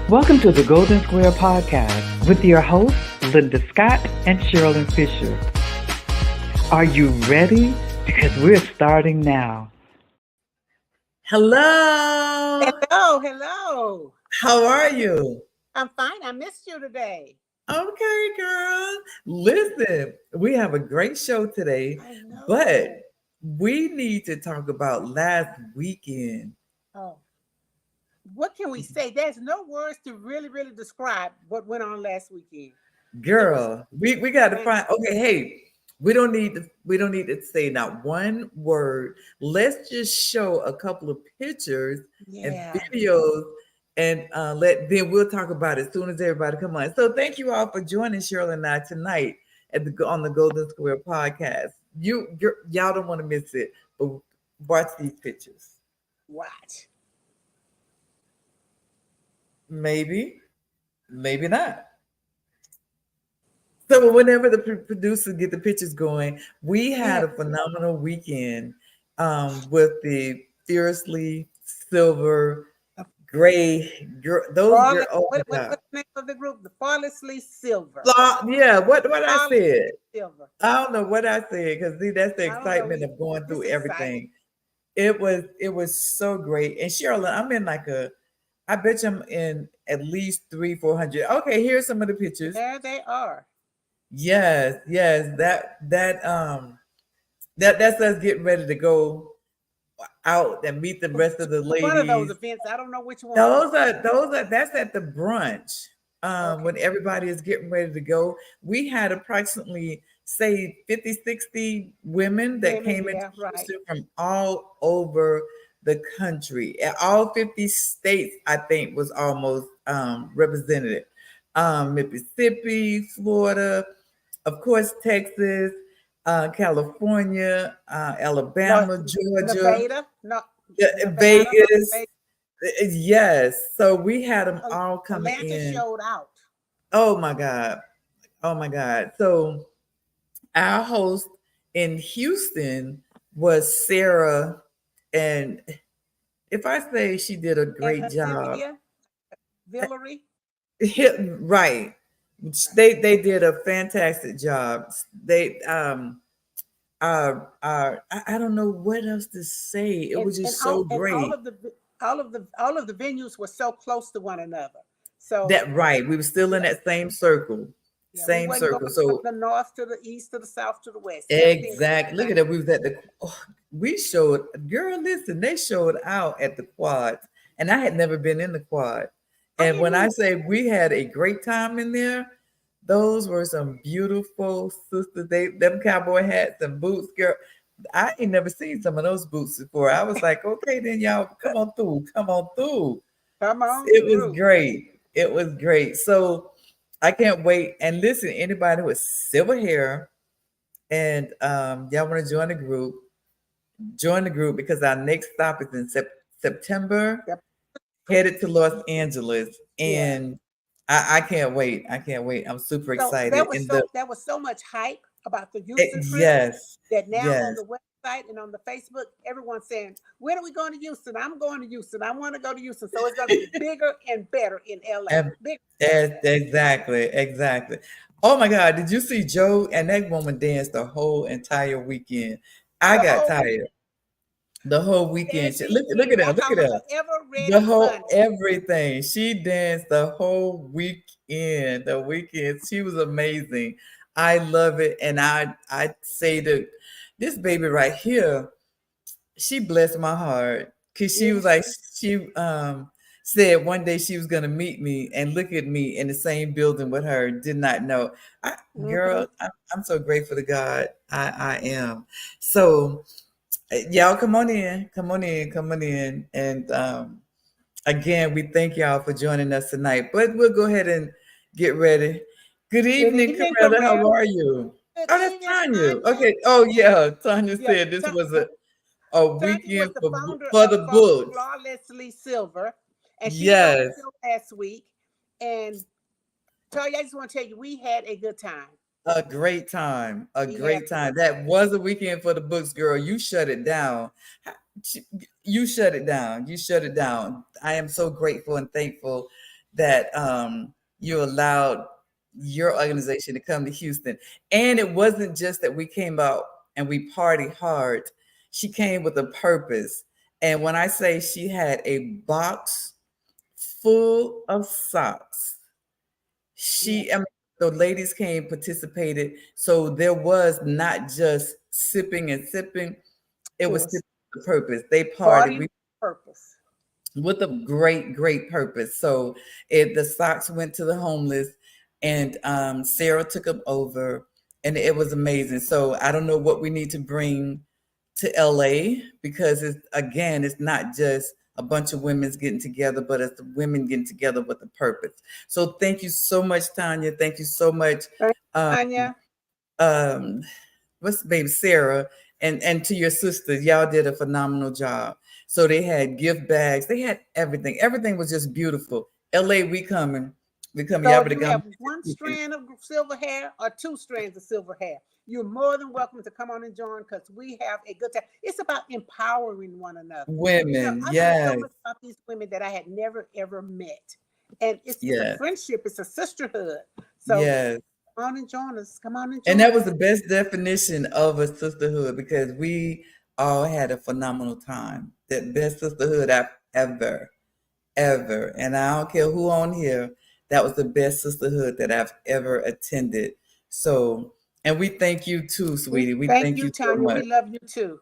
Welcome to the Golden Square Podcast with your hosts, Linda Scott and Sharilyn Fisher. Are you ready? Because we're starting now. Hello. Hello. How are you? I'm fine. I missed you today. Okay, girl. Listen, we have a great show today, I know. but we need to talk about last weekend. Oh, what can we say? There's no words to really describe what went on last weekend. Girl, we got to find. Okay, hey, we don't need to say not one word. Let's just show a couple of pictures and videos, and then we'll talk about it as soon as everybody come on. So thank you all for joining Sharilyn and I tonight on the Golden Square Podcast. Y'all don't want to miss it, but watch these pictures. Watch. Maybe not. So whenever the producers get the pictures going, we had a phenomenal weekend with the fiercely silver gray girl. What's the name of the group? The flawlessly silver. Yeah, what I said. Silver. I don't know what I said because that's the excitement of going through everything. It was so great. And Sharilyn, I'm in I bet you I'm in at least 300-400. Okay, here's some of the pictures. There they are. Yes. That's us getting ready to go out and meet the rest of the ladies. One of those events, I don't know which one. That's at the brunch. When everybody is getting ready to go. We had approximately, say, 50-60 women that came into from all over the country. All 50 states, I think, was almost represented. Mississippi, Florida, of course, Texas, California, Alabama, Georgia, Vegas. Yes. So we had them all coming in. Showed out. Oh my God. So our host in Houston was Sarah. And if I say she did a great job, Valerie, right? They did a fantastic job. They I don't know what else to say. It was just so great. All of the venues were so close to one another. So that right, we were still in that same circle. Same circle. So the north to the east to the south to the west. Exactly. Look at that. We was at we showed, girl, listen, they showed out at the quad. And I had never been in the quad. And when I say we had a great time in there, those were some beautiful sisters. Them cowboy hats and boots, girl. I ain't never seen some of those boots before. I was like, okay, then y'all come on through. It was great. It was great. So I can't wait. And listen, anybody with silver hair and y'all want to join the group because our next stop is in September, headed to Los Angeles. And I can't wait. I'm super excited. There was so much hype about the Houston trip that now on the website and on the Facebook, everyone's saying, when are we going to Houston? I'm going to Houston. I want to go to Houston. So it's going to be bigger and better in LA. Exactly. Oh my God, did you see Joe? And that woman danced the whole entire weekend. I got tired. The whole weekend. Look at her. The whole everything. She danced the whole weekend. She was amazing. I love it. And I say that this baby right here, she blessed my heart. Cause she was like, she said one day she was gonna meet me and look at me in the same building with her. Did not know. Girl, I'm so grateful to God. I am. So y'all come on in. And again, we thank y'all for joining us tonight. But we'll go ahead and get ready. Good evening, Coretta. How are you? That's Tanya. Okay. Oh yeah, Tanya said this was a weekend for the books. Flawlessly Silver, and she was last week. And Tanya, I just want to tell you, we had a good time. A great time. That was a weekend for the books, girl. You shut it down. You shut it down. I am so grateful and thankful that you allowed your organization to come to Houston. And it wasn't just that we came out and we party hard. She came with a purpose. And when I say she had a box full of socks, I mean, the ladies came, participated. So there was not just sipping and sipping. It was sipping with a purpose. They partied. Purpose. With a great purpose. So the socks went to the homeless, and Sarah took them over, and it was amazing. So I don't know what we need to bring to LA, because it's not just a bunch of women getting together, but it's the women getting together with a purpose. So thank you so much, Tanya. Thank you so much, Tanya. What's the baby, Sarah, and to your sisters. Y'all did a phenomenal job. So they had gift bags. They had everything. Everything was just beautiful. LA, we coming. We coming. So if you have one strand of silver hair or two strands of silver hair, you're more than welcome to come on and join, because we have a good time. It's about empowering one another. Women, I know so much about these women that I had never, ever met. And it's a friendship. It's a sisterhood. So come on and join us. Come on and join us. And that was the best definition of a sisterhood, because we all had a phenomenal time. The best sisterhood I've ever. And I don't care who on here, that was the best sisterhood that I've ever attended. So, and we thank you too, sweetie. We thank you Tanya. so much. We love you too.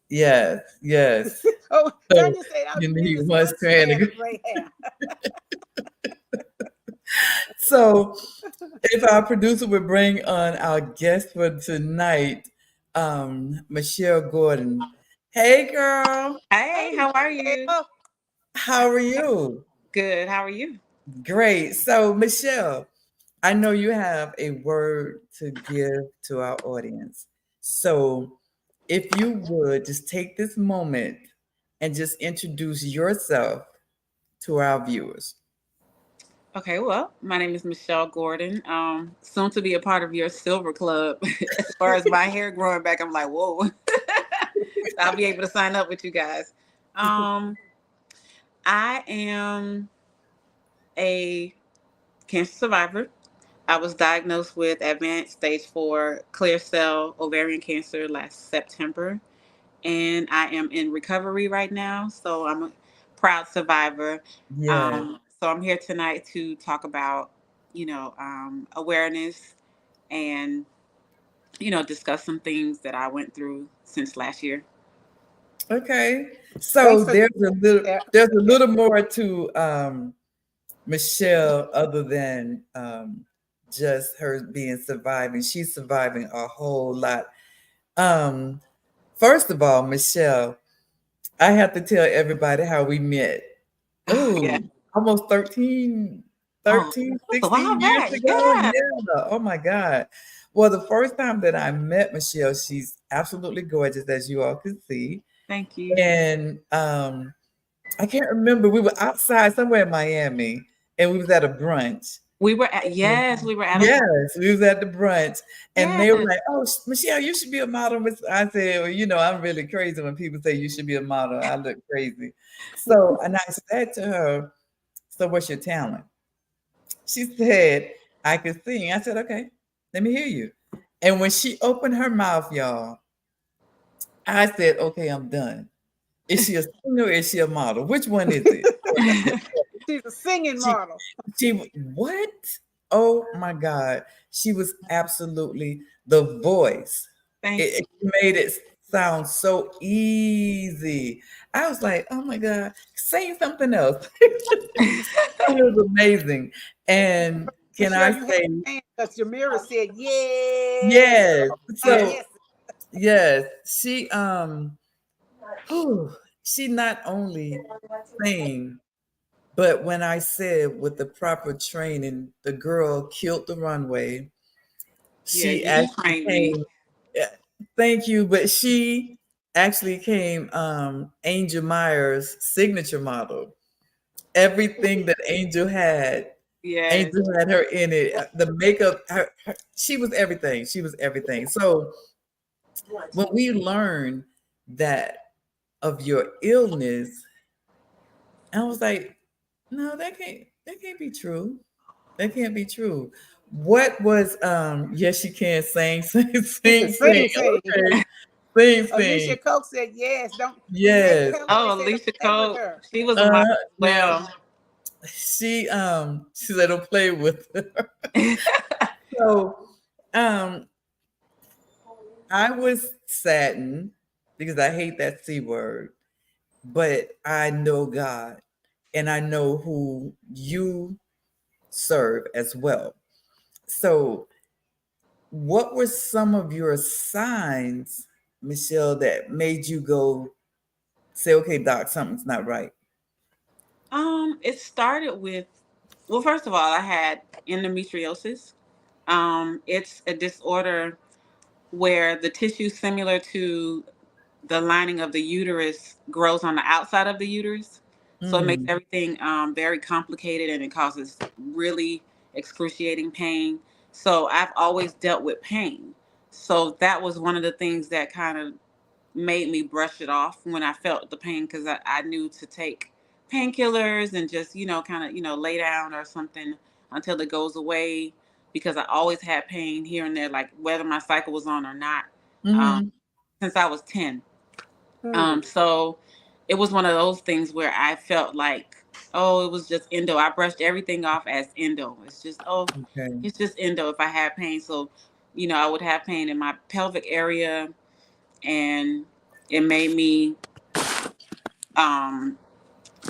Yes. Oh, Tanya said, you need one strand of gray hair. So, if our producer would bring on our guest for tonight, Michelle Gordon. Hey, girl. Hey, how are you? How are you? Good. How are you? Great. So, Michelle, I know you have a word to give to our audience. So, if you would just take this moment and just introduce yourself to our viewers. Okay, well, my name is Michelle Gordon. Soon to be a part of your Silver Club. As far as my hair growing back, I'm like, whoa. I'll be able to sign up with you guys. I am a cancer survivor. I was diagnosed with advanced stage 4 clear cell ovarian cancer last September, and I am in recovery right now. So I'm a proud survivor. So I'm here tonight to talk about, awareness and, discuss some things that I went through since last year. Okay. So there's a little more to Michelle other than just her being surviving. She's surviving a whole lot. First of all, Michelle, I have to tell everybody how we met. Almost 16 years ago. Yeah. Oh my God. Well, the first time that I met Michelle, she's absolutely gorgeous, as you all can see. Thank you. And I can't remember. We were outside somewhere in Miami, and we was at a brunch. We were at we was at the brunch, and they were like, "Oh, Michelle, you should be a model." I said, "Well, I'm really crazy when people say you should be a model. I look crazy." So, and I said to her, "So, what's your talent?" She said, "I can sing." I said, "Okay, let me hear you." And when she opened her mouth, y'all, I said, "Okay, I'm done. Is she a singer or is she a model? Which one is it?" She's a singing model. What? Oh my God. She was absolutely the voice. It made it sound so easy. I was like, oh my God, sing something else. It was amazing. And can I say, because your mirror said, yeah. Yes. So yes, she she not only sang, but when I said with the proper training, the girl killed the runway. She actually came. Thank you, but she actually came Angel Meyer's signature model. Everything that Angel had, Angel had her in it. The makeup, she was everything. She was everything. So when we learned that of your illness, I was like, no, that can't. That can't be true. That can't be true. What was yes you can sing, sing, She said, sing, sing. sing, sing. Okay. Sing, Alicia sing. Coke said yes. Don't Yes. tell her they Oh, said Alicia don't play with Cole, her. she was a model as Now well. she said don't play with her. So I was saddened because I hate that C word, but I know God and I know who you serve as well. So, what were some of your signs, Michelle, that made you go say, okay, doc, something's not right? It started with, well, first of all, I had endometriosis. It's a disorder where the tissue similar to the lining of the uterus grows on the outside of the uterus. So it makes Mm, everything very complicated and it causes really excruciating pain. So I've always dealt with pain. So that was one of the things that kind of made me brush it off when I felt the pain because I knew to take painkillers and just, kind of, lay down or something until it goes away because I always had pain here and there, like whether my cycle was on or not, um, mm-hmm, since I was 10. Hmm. So it was one of those things where I felt like, oh, it was just endo. I brushed everything off as endo. It's just, oh, okay. it's just endo if I had pain. So, I would have pain in my pelvic area and it made me um,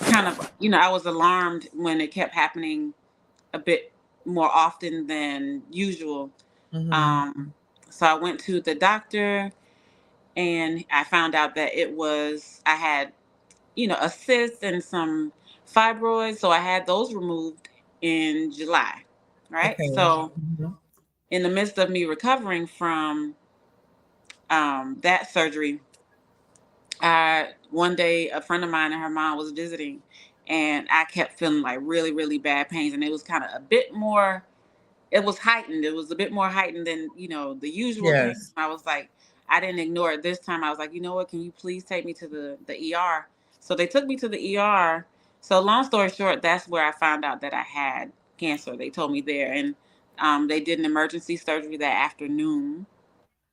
kind of, I was alarmed when it kept happening a bit more often than usual. Mm-hmm, Um, so I went to the doctor and I found out that I had, a cyst and some fibroids. So I had those removed in July. Right. okay. So Mm-hmm, in the midst of me recovering from that surgery, one day a friend of mine and her mom was visiting and I kept feeling like really, really bad pains. And it was kind of a bit more, it was heightened. It was a bit more heightened than, the usual pain. yes. I was like, I didn't ignore it this time. I was like, you know what, can you please take me to the ER? So they took me to the ER. So long story short, that's where I found out that I had cancer. They told me there. And they did an emergency surgery that afternoon,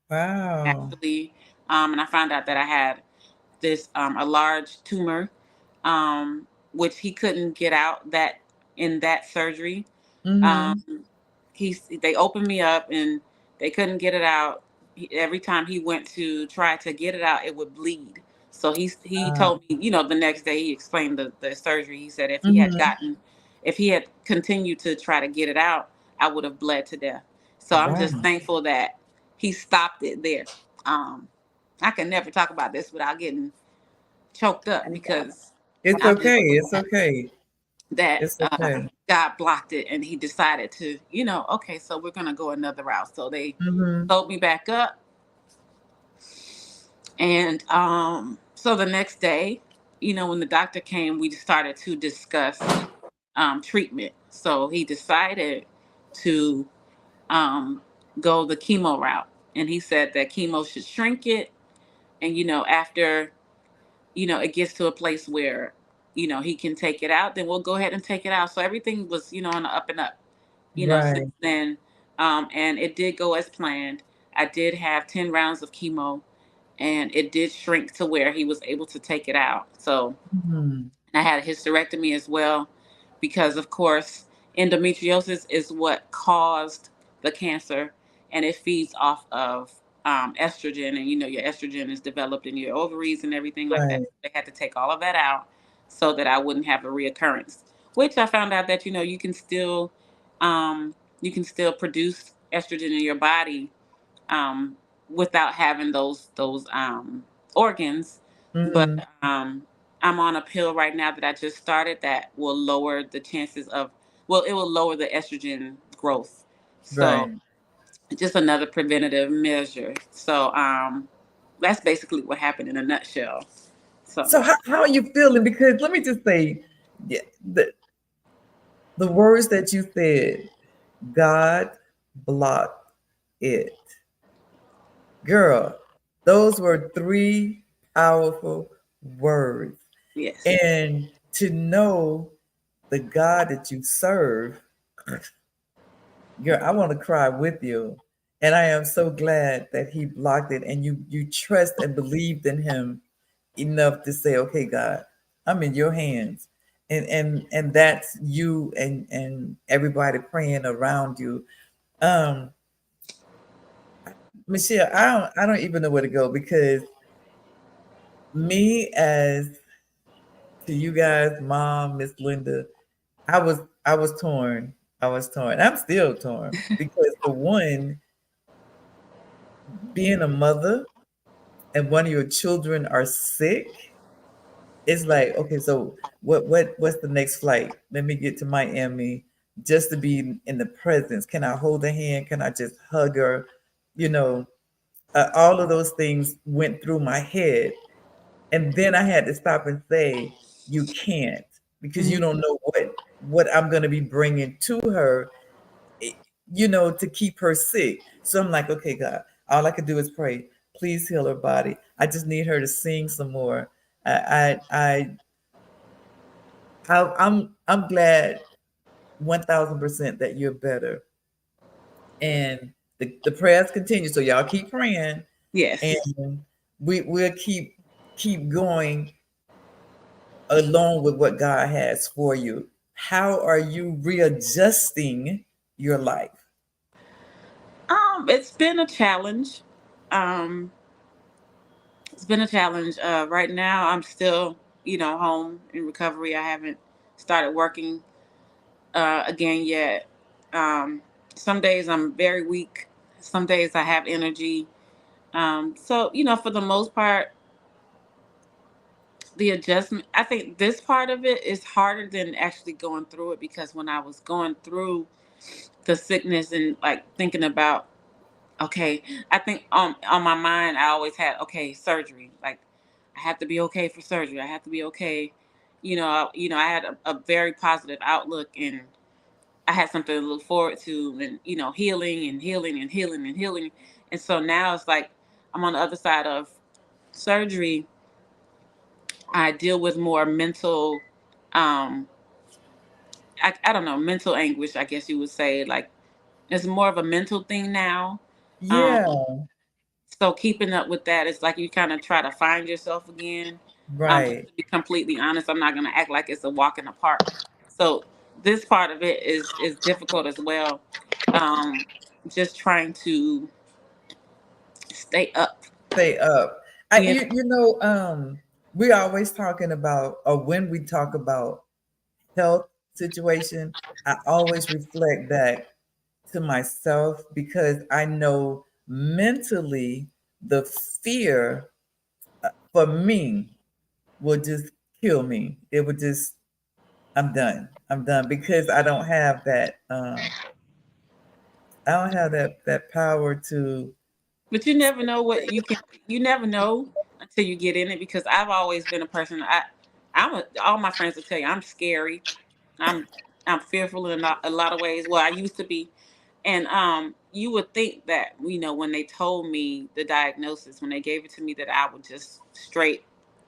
Wow. actually. And I found out that I had this a large tumor, which he couldn't get out that in that surgery. Um, Mm-hmm. they opened me up and they couldn't get it out. Every time he went to try to get it out, it would bleed. So he told me, the next day he explained the surgery. He said Mm-hmm. if he had continued to try to get it out, I would have bled to death. So I'm Wow. just thankful that he stopped it there. Um, I can never talk about this without getting choked up And because It's I'm just okay. It's okay. that It's okay. God blocked it and he decided to, okay, so we're gonna go another route. So they Mm-hmm. sewed me back up, and so the next day, when the doctor came, we started to discuss treatment. So he decided to um, go the chemo route, and he said that chemo should shrink it, and after it gets to a place where, he can take it out, then we'll go ahead and take it out. So everything was, on the up and up, since Right. then. And it did go as planned. I did have 10 rounds of chemo and it did shrink to where he was able to take it out. So Mm-hmm. I had a hysterectomy as well because, of course, endometriosis is what caused the cancer, and it feeds off of estrogen. And your estrogen is developed in your ovaries and everything like that. Right. So they had to take all of that out so that I wouldn't have a reoccurrence. Which I found out that um, you can still produce estrogen in your body um, without having those organs. But Mm-hmm. I'm on a pill right now that I just started that will lower the chances of, well, it will lower the estrogen growth. So Right. just another preventative measure. So that's basically what happened in a nutshell. So So how are you feeling? Because let me just say, yeah, the words that you said, God blocked it. Girl, those were three powerful words. yes, And to know the God that you serve, girl, I want to cry with you. And I am so glad that he blocked it and you trust and believed in him enough to say, okay, God, I'm in your hands. And that's you and everybody praying around you. Um, Michelle, I don't even know where to go because me as to you guys, mom, Miss Linda, I was torn. I was torn. I'm still torn because for one, being a mother and one of your children are sick, it's like, okay, so what's the next flight? Let me get to Miami just to be in the presence. Can I hold her hand? Can I just hug her? You know, all of those things went through my head. And then I had to stop and say, you can't because you don't know what I'm going to be bringing to her, eh, to keep her sick. So I'm like, okay, God, all I can do is pray. Please heal her body. I just need her to sing some more. I'm glad 1,000% that you're better, and the prayers continue. So y'all keep praying, Yes. and we'll keep going along with what God has for you. How are you readjusting your life? It's been a challenge. Um, it's been a challenge. Right now, I'm still, home in recovery. I haven't started working again yet. Um, some days I'm very weak. Some days I have energy. So, for the most part, the adjustment, I think this part of it is harder than actually going through it, because when I was going through the sickness and like thinking about, okay, I think on my mind, I always had, okay, surgery. Like, I have to be okay for surgery. I have to be okay. I had a very positive outlook, and I had something to look forward to, and, healing and healing and healing and healing. And so now it's like I'm on the other side of surgery. I deal with more mental, um, I don't know, mental anguish, I guess you would say. Like, it's more of a mental thing now. Um, Yeah, so keeping up with that, it's like you kind of try to find yourself again. But right. to be completely honest, I'm not going to act like it's a walk in the park. So this part of it is difficult as well. Um, just trying to stay up. Stay up. I Yeah. we're always talking about, or when we talk about health situation, I always reflect back to myself because I know mentally the fear for me will just kill me. It would just, I'm done. I'm done because I don't have that power to. But you never know what you can. You never know until you get in it. Because I've always been a person. All my friends will tell you I'm scary. I'm I'm fearful in a lot of ways. Well, I used to be, and you would think that, when they told me the diagnosis, when they gave it to me, that I would just straight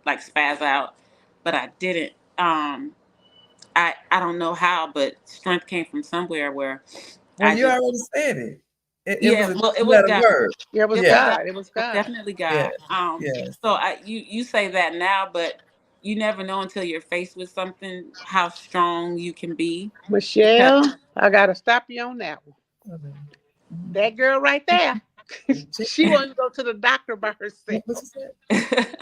like spaz out, but I didn't. I don't know how, but strength came from somewhere where Well, I you just, already said it. It was yeah. a Well, it was two-letter God. word. Yeah, it was It was Yeah, God. God. It was It was God. definitely yeah, God. yes. So you say that now, but you never know until you're faced with something how strong you can be. Because Michelle, I gotta stop you on that one. Okay. That girl right there, she won't even go to the doctor by herself. What you said?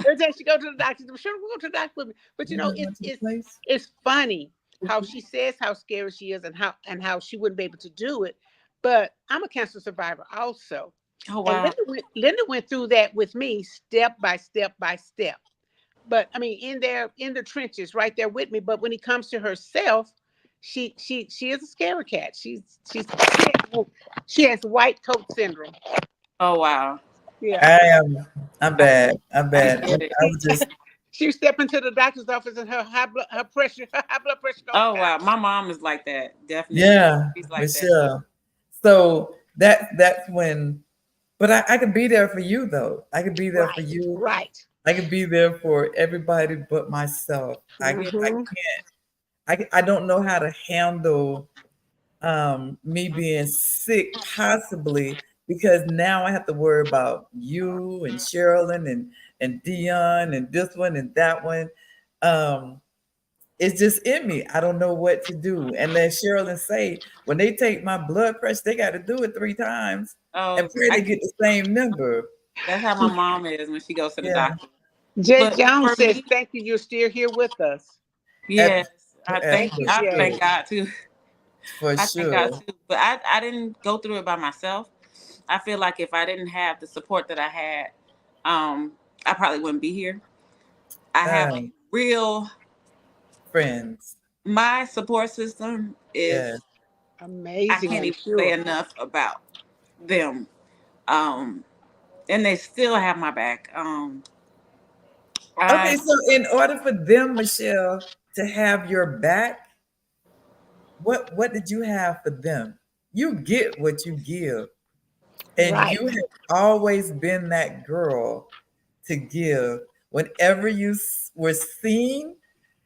Every time she go to the doctor, she sure we'll go to the doctor with me. But You never it's went to the place? it's funny how she says how scary she is, and how she wouldn't be able to do it. But I'm a cancer survivor also. oh And wow. Linda went through that with me step by step by step. But I mean, in the trenches, right there with me. But when it comes to herself, she is a scary cat. She has white coat syndrome. Oh wow. Yeah. I am. I'm I bad. I'm I bad. I get it. was just. She step into the doctor's office and her high blood pressure goes Oh sky wow. high. My mom is like that. Definitely. Yeah, She's like that. Michelle. So that's when. But I could be there for you though. I could be there for Right, you. right. I could be there for everybody but myself. I Yeah. Mm-hmm. can't. I don't know how to handle me being sick, possibly because now I have to worry about you and Sharilyn and Dion and this one and that one. Um, it's just in me. I don't know what to do. And let Sharilyn say, when they take my blood pressure, they got to do it 3 times and Oh, pray they get the same number. that's how my mom is when she goes to the Yeah, doctor. Jay But Jones for says, me, thank you. You're still here with us. at, yes, Thank you, I Jay. thank God too. for I thank God sure. too. But I didn't go through it by myself. I feel like if I didn't have the support that I had, I probably wouldn't be here. I have a Um, real friends. my support system Yeah. is I Amazing, can't I'm even say sure. enough about them. Um, and they still have my back. Okay, I so in order for them, Michelle, to have your back, what did you have for them? You get what you give, and Right. you have always been that girl to give. Whenever you were seen,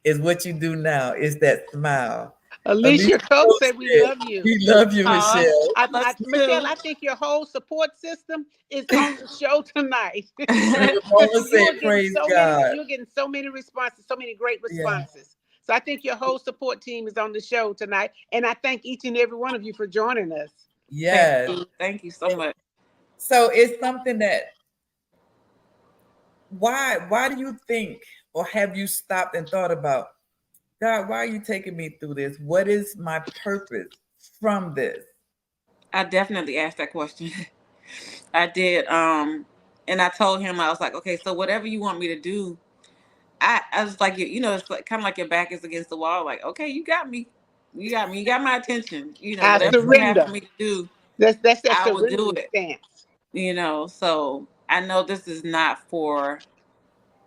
is what you do now. Is that smile? Alicia Alicia Cook Cook said, we said, love you. "We love you, I Michelle." love you Michelle, too. I think your whole support system is on the show tonight. And Ramona You said, are getting "Praise so many, God." you're getting so many responses, so many great Yeah, responses. So I think your whole support team is on the show tonight. And I thank each and every one of you for joining us. yes. Thank you so much. So it's something that why do you think, or have you stopped and thought about, God, why are you taking me through this? What is my purpose from this? I definitely asked that question. I did. And I told him, I was like, okay, so whatever you want me to do, I was like, it's like kind of like your back is against the wall. Like, okay, you got me, you got my attention. I Whatever you have for surrender. me to do, That's that I will do surrendering it. stance. So I know this is not for,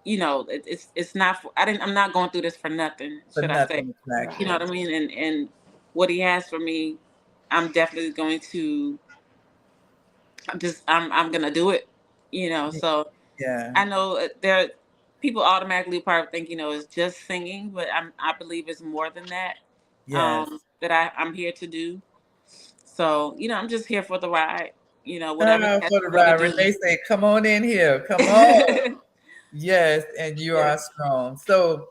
it's not for. I'm not going through this for nothing. For Should I say? nothing, You know exactly. Right. what I mean? And what he has for me, I'm definitely going to. I'm gonna do it. So Yeah. I know there people automatically probably think it's just singing, but I believe it's more than that. Yes. That I'm here to do. So I'm just here for the ride. Whatever he has For the for me to ride. do. Renee say, come on in here. Come on. Yes, and you Yeah. are strong. So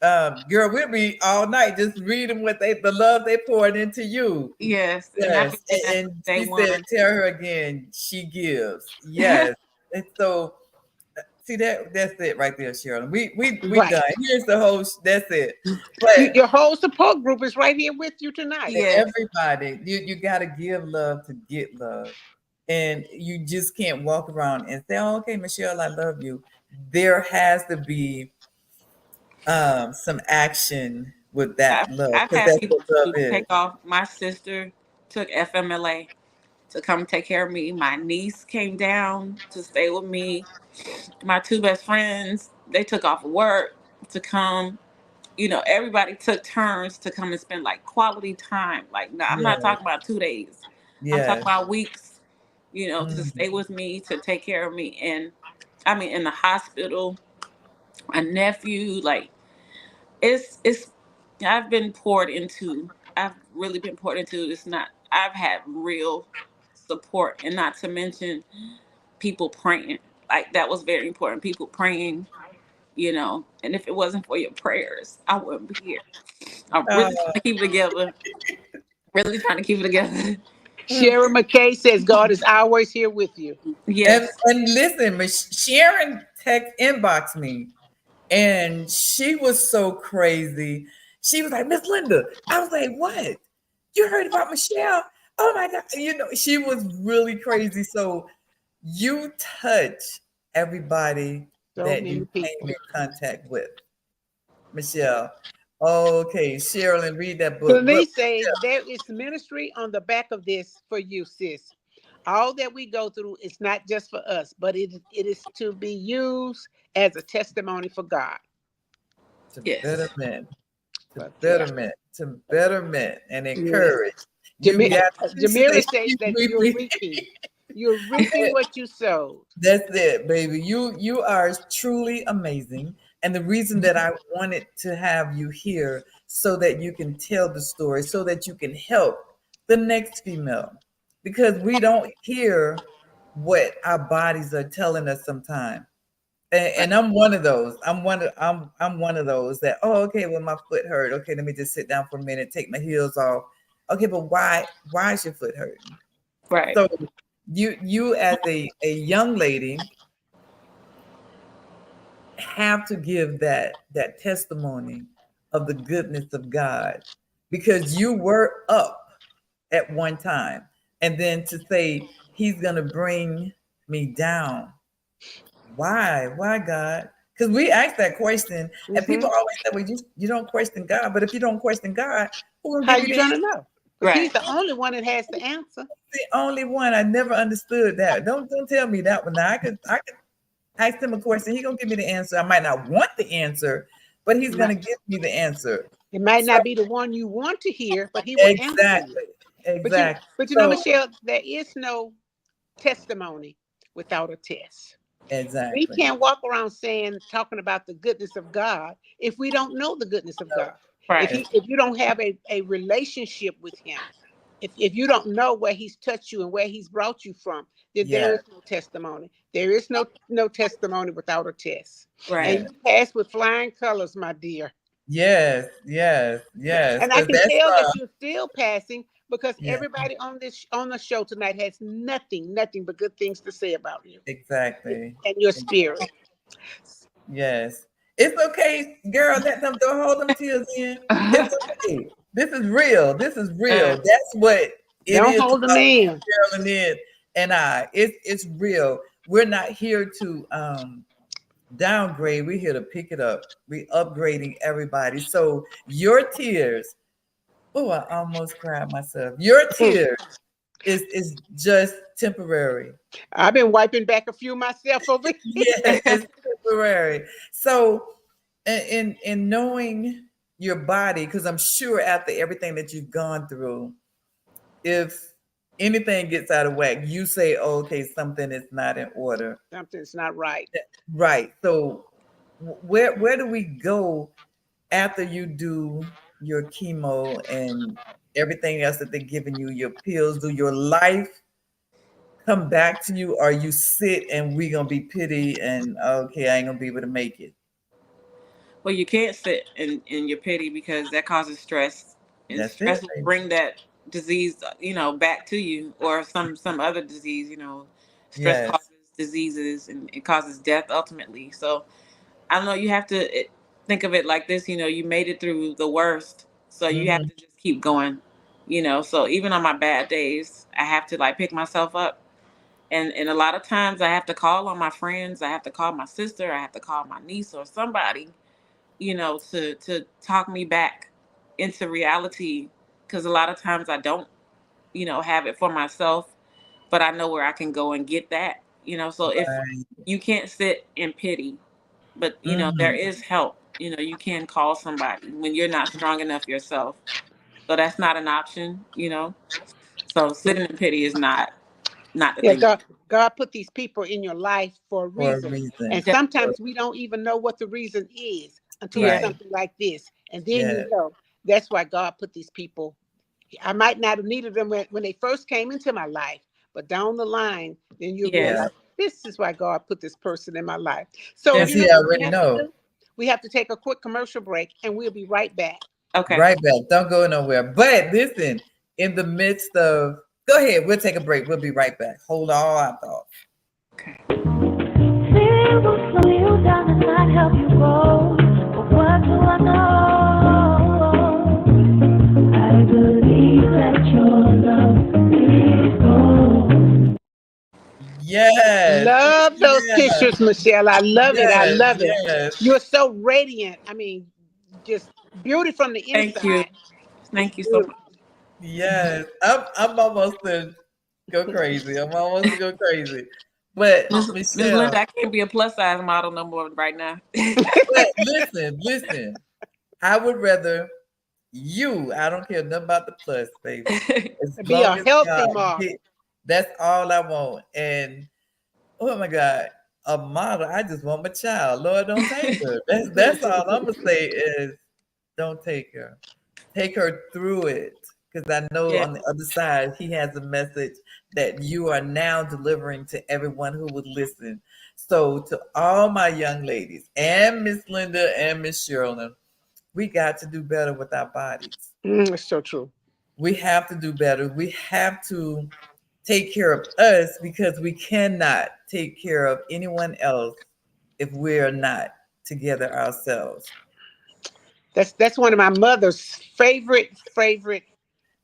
girl, we'll be all night just reading what the love they poured into you. Yes, and I've Yes. been getting that And from day she said, one. tell her again, she gives. Yes. And so see that's it right there, Sharon. We Right. done. Here's the host. That's it. But Your whole support group is right here with you tonight. Yes, everybody, you gotta give love to get love. And you just can't walk around and say, oh, okay, Michelle, I love you. There has to be some action with that love, I've because had that's people what love to is. take off. My sister took FMLA to come take care of me. My niece came down to stay with me. My two best friends, they took off work to come. Everybody took turns to come and spend like quality time. Like, no, I'm not Yes, talking about 2 days. I'm talking yes. about weeks, to Mhm. stay with me, to take care of me. And I mean, in the hospital, my nephew, like, it's I've been poured into. I've really been poured into. I've had real support, and not to mention people praying. Like, that was very important. People praying, and if it wasn't for your prayers, I wouldn't be here. I'm really trying to keep it together. Really trying to keep it together. Sharon McKay says, God is always here with you. and Yes. and listen, Miss Sharon text inbox me, and she was so crazy. She was like, Miss Linda. I was like, what? You heard about Michelle? Oh my God. She was really crazy. So you touch everybody So that many you came people. in contact with, Michelle. Okay, Sharilyn, read that book. But Denise says, there is ministry on the back of this for you, sis. All that we go through is not just for us, but it is to be used as a testimony for God. to Yes. betterment, to But yeah. betterment, to betterment, and Yes. encourage. You got. She said Jamira says she's that you're weeping. reaping. You're reaping what you sowed. That's it, baby. You are truly amazing. And the reason that I wanted to have you here so that you can tell the story, so that you can help the next female, because we don't hear what our bodies are telling us sometimes. And I'm one of those. I'm one of those that, oh, okay, well, my foot hurt. Okay, let me just sit down for a minute, take my heels off. Okay, but why is your foot hurting? Right. So you as a young lady have to give that testimony of the goodness of God, because you were up at one time, and then to say he's going to bring me down. Why God? Because we ask that question, and people always say, well, you don't question God. But if you don't question God, who will How give you you the gonna know? Because he's the only one that has the answer. the only one? I never understood that. Don't tell me that one. Now I could ask him a question. He's gonna give me the answer. I might not want the answer, but he's gonna give me the answer. It might not be the one you want to hear, but he will answer you. Exactly. But you know, Michelle, there is no testimony without a test. Exactly. We can't walk around talking about the goodness of God if we don't know the goodness of God. Right. If you don't have a relationship with him, if you don't know where he's touched you and where he's brought you from, then there is no testimony. There is no testimony without a test. Right. And you pass with flying colors, my dear. Yes. And I can tell that you're still passing, because everybody on the show tonight has nothing but good things to say about you. Exactly. And your spirit. Yes. It's okay, girl. Let them don't hold them tears in. It's okay. This is real. That's what it don't is. Hold them in. Sharilyn and I. It's real. We're not here to downgrade. We're here to pick it up. We're upgrading everybody. So your tears. Oh, I almost cried myself. Your tears is just temporary. I've been wiping back a few myself over here. Yes, it's temporary. So in knowing your body, because I'm sure after everything that you've gone through, if anything gets out of whack, you say, oh, okay, something is not in order. Something's not right. Right. So where do we go after you do your chemo and everything else that they're giving you, your pills? Do your life come back to you, or you sit and we gonna be pity and okay, I ain't gonna be able to make it? Well, you can't sit in your pity, because that causes stress, and That's stress it. will bring that disease, back to you, or some other disease. Stress causes diseases, and it causes death ultimately. So I don't know. You have to think of it like this. You made it through the worst, so you have to just keep going. So even on my bad days, I have to pick myself up. And a lot of times I have to call on my friends. I have to call my sister. I have to call my niece or somebody, to talk me back into reality. Because a lot of times I don't, have it for myself, but I know where I can go and get that, So if you can't sit in pity, but, there is help. You can call somebody when you're not strong enough yourself. So that's not an option, So sitting in pity is not the thing. God put these people in your life for a reason. And sometimes we don't even know what the reason is until something like this. And then that's why God put these people. I might not have needed them when they first came into my life, but down the line, then you realize this is why God put this person in my life. So we have to take a quick commercial break, and we'll be right back. Okay. Right back. Don't go nowhere. But listen, in the midst of, go ahead, we'll take a break. We'll be right back. Hold all our thoughts. Okay. Fear will slow you down and not help you grow. But what do I know? I believe that your love is gold. Yes. Love those pictures, Michelle. I love it. I love it. You're so radiant. I mean, just beauty from the inside. Thank you so much. Yes. I'm almost to go crazy. But Miss Linda, I can't be a plus size model no more right now. But listen. I would rather you, I don't care nothing about the plus, baby. Be a healthy model. That's all I want. And oh my God, a model. I just want my child. Lord, don't take her. That's all I'm gonna say is don't take her. Take her through it. Because I know Yeah. on the other side, he has a message that you are now delivering to everyone who would listen. So to all my young ladies and Miss Linda and Miss Sharilyn, we got to do better with our bodies. It's so true. We have to do better. We have to take care of us because we cannot take care of anyone else if we're not together ourselves. That's one of my mother's favorite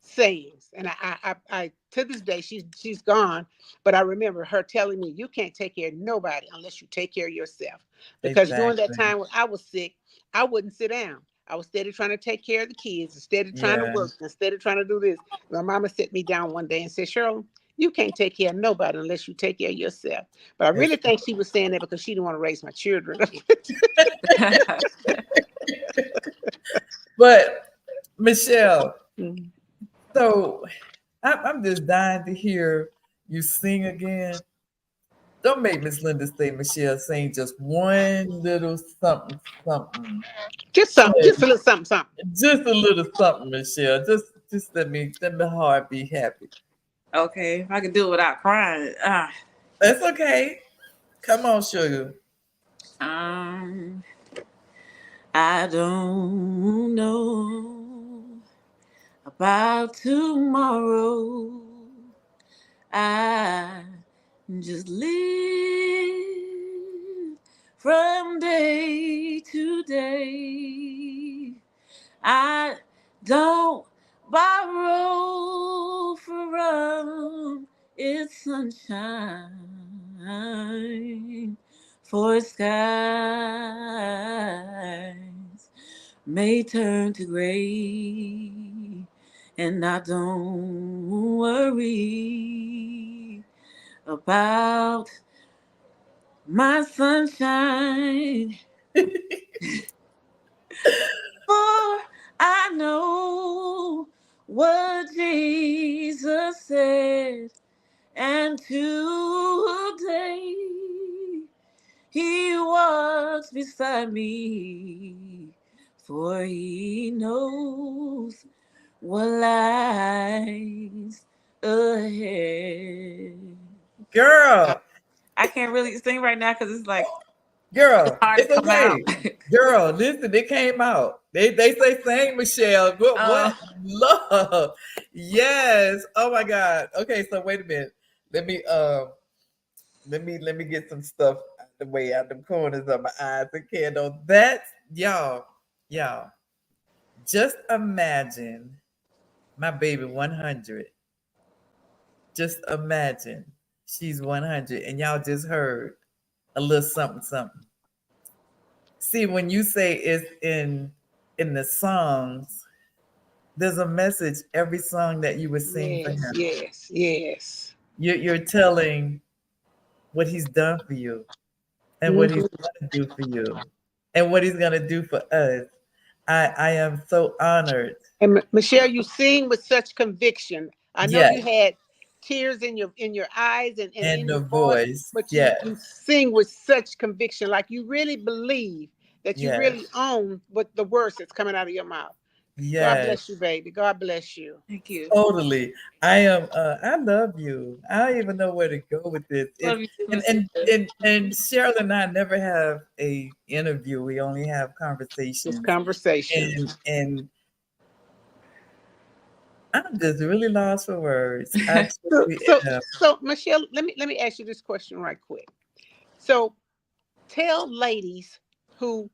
sayings, and I to this day she's gone, but I remember her telling me, "You can't take care of nobody unless you take care of yourself." Because during that Exactly. time when I was sick, I wouldn't sit down. I was steady trying to take care of the kids, instead of trying to Yeah. work, instead of trying to do this. My mama set me down one day and said, "Cheryl, you can't take care of nobody unless you take care of yourself." But I really think she was saying that because she didn't want to raise my children. But Michelle, so I'm just dying to hear you sing again. Don't make Miss Linda say Michelle sing just one little something, something. Just some, just a little something, something. Just a little something, Michelle. Just let my heart be happy. Okay, if I could do it without crying. That's okay. Come on, sugar. Um, I don't know about tomorrow. I just live from day to day. I don't borrow from its sunshine, for skies may turn to gray, and I don't worry about my sunshine. For I know what Jesus said, and today He walks beside me, for He knows what lies ahead. Girl, I can't really sing right now because it's like it's girl, hard to it's come out. okay. Girl, listen, it came out. They say sing, Michelle. What love? Yes. Oh my God. Okay, so wait a minute. Let me let me get some stuff out the way, out the corners of my eyes and candle. That's y'all. Just imagine my baby 100. Just imagine she's 100 and y'all just heard a little something something. See, when you say it's in the songs, there's a message every song that you would sing for Yes, him. yes, yes. You're telling what he's done for you and what he's Mhm. going to do for you and what he's going to do for us. I am so honored. And Michelle, you sing with such conviction. I know Yes. you had tears in your eyes and And in the your voice, voice. but Yes. you sing with such conviction, like you really believe that you Yes. really own what the words that's coming out of your mouth. God Yes. bless you, baby. God bless you. Thank you. Totally. I am I love you. I don't even know where to go with this. Love you too, And Miss Lisa. Cheryl and I never have a interview. We only have This conversations. conversation. And I'm just really lost for words. I So, truly so, am. so, Michelle, let me ask you this question right quick. So, tell ladies who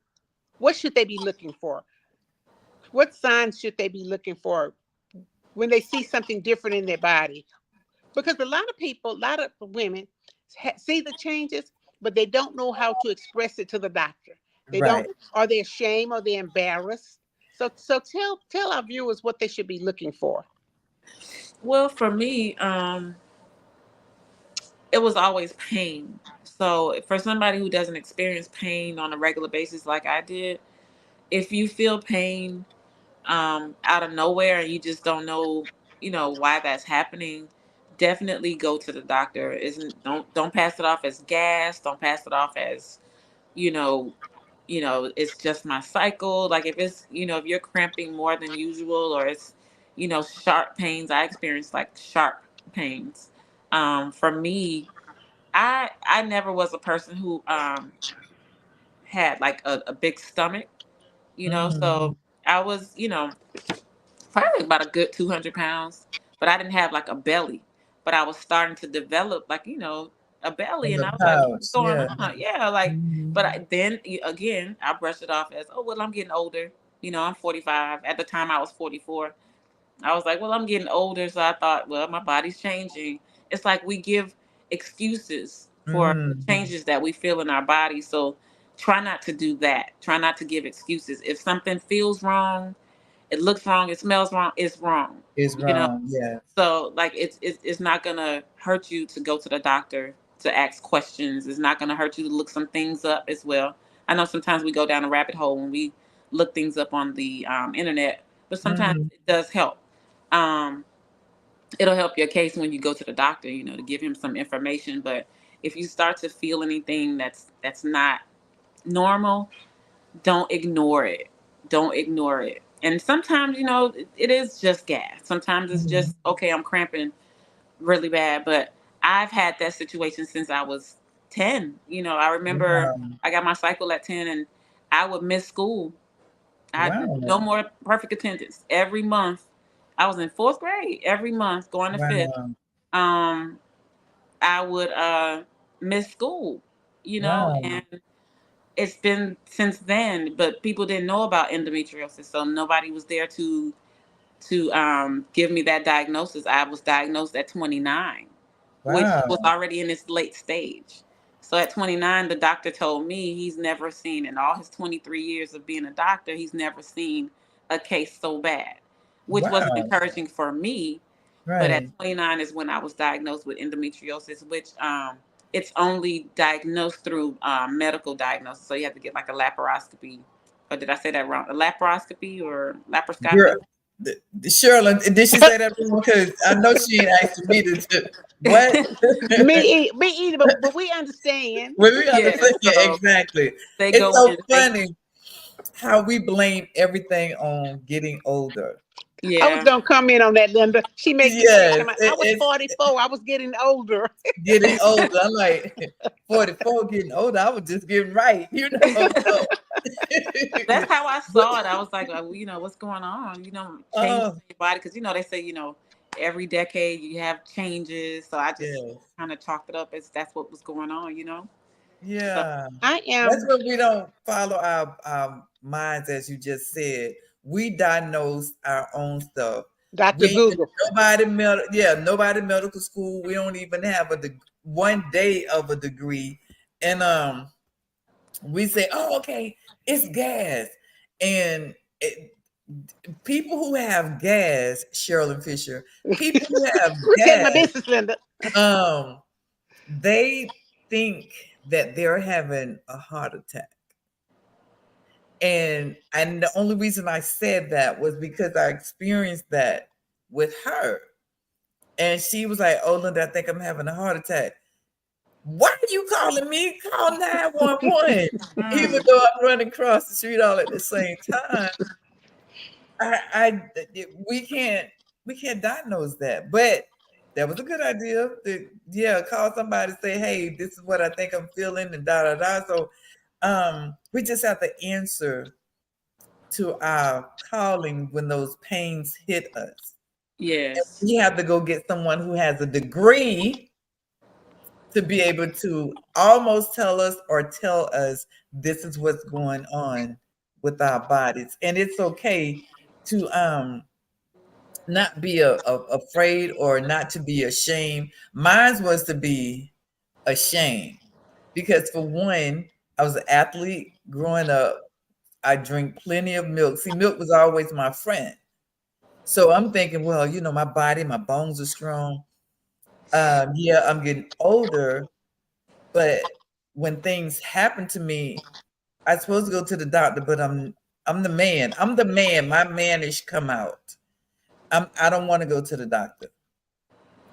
what should they be looking for? What signs should they be looking for when they see something different in their body? Because a lot of people, a lot of women see the changes, but they don't know how to express it to the doctor. They Right. don't, are they ashamed? Are they embarrassed? So tell our viewers what they should be looking for. Well, for me, it was always pain. So for somebody who doesn't experience pain on a regular basis like I did, if you feel pain out of nowhere and you just don't know, why that's happening, definitely go to the doctor. Isn't don't pass it off as gas. Don't pass it off as, you know, it's just my cycle. Like if it's, if you're cramping more than usual, or it's, sharp pains. I experience like sharp pains. For me, I never was a person who had like a big stomach, Mm. so I was, probably about a good 200 pounds, but I didn't have like a belly. But I was starting to develop like, a belly. In And the I was like, pouch, what's going yeah. on? Yeah, like, but Mhm. then again, I brushed it off as, oh, well, I'm getting older. I'm 45. At the time, I was 44. I was like, well, I'm getting older. So I thought, well, my body's changing. It's like we give excuses for the Mhm. changes that we feel in our body. So try not to do that. Try not to give excuses. If something feels wrong, it looks wrong, it smells wrong, it's wrong. It's You know, wrong, yeah. so like it's not gonna hurt you to go to the doctor to ask questions. It's not gonna hurt you to look some things up as well. I know sometimes we go down a rabbit hole when we look things up on the internet, but sometimes Mhm. it does help. Um, it'll help your case when you go to the doctor, to give him some information. But if you start to feel anything that's not normal, don't ignore it. Don't ignore it. And sometimes, it is just gas. Sometimes it's Mhm. just, okay, I'm cramping really bad. But I've had that situation since I was 10. I remember Wow. I got my cycle at 10, and I would miss school. I had no Wow. more perfect attendance. Every month, I was in fourth grade, every month going to fifth. Wow. Um, I would miss school, Wow. and it's been since then, but people didn't know about endometriosis, so nobody was there to give me that diagnosis. I was diagnosed at 29, which Wow. was already in its late stage. So at 29, the doctor told me he's never seen, in all his 23 years of being a doctor, he's never seen a case so bad, which was Wow. encouraging for me. But at Right. 29 is when I was diagnosed with endometriosis, which it's only diagnosed through medical diagnosis. So you have to get like a laparoscopy. Or did I say that wrong? A laparoscopy or Girl, laparoscopy? Sharilyn, did she say that wrong? Because I know she ain't asked me to what? Me either, but we understand. Well, we Yeah. understand So exactly. they It's go so in. funny how we blame everything on getting older. I was Yeah. gonna comment on that, Linda. She make me say, Yes, I was it's 44. I was getting older. getting older. I'm like 44, getting older. I was just getting right, So, That's how I but, saw it. I was like, what's going on? Changes oh, in your body. Because, they say, every decade you have changes. So I just yes, kind of chalked it up as that's what was going on. So, yeah. I That's am when we don't follow our minds, as you just said. We diagnose our own stuff. Dr. We ain't been Google. nobody medical school. We don't even have one day of a degree, and we say, "Oh, okay, it's gas," and people who have gas, Sherilyn Fisher, people who have Quit telling my gas, business, Linda. um, they think that they're having a heart attack. And the only reason I said that was because I experienced that with her. And she was like, "Oh, Linda, I think I'm having a heart attack." Why are you calling me? Call 911. Even mm, though I'm running across the street all at the same time, we can't diagnose that. But that was a good idea. Yeah, call somebody, say, "Hey, this is what I think I'm feeling," and da da da. So we just have to answer to our calling when those pains hit us. And yes. we have to go get someone who has a degree to be able to almost tell us or tell us this is what's going on with our bodies. And it's okay to not be afraid or not to be ashamed. Mine was to be ashamed because, for one, I was an athlete growing up. I drink plenty of milk. See, milk was always my friend. So I'm thinking, well, my body, my bones are strong. Yeah, I'm getting older, but when things happen to me, I'm supposed to go to the doctor, but I'm the man. I'm the man. My mannish come out. I don't want to go to the doctor.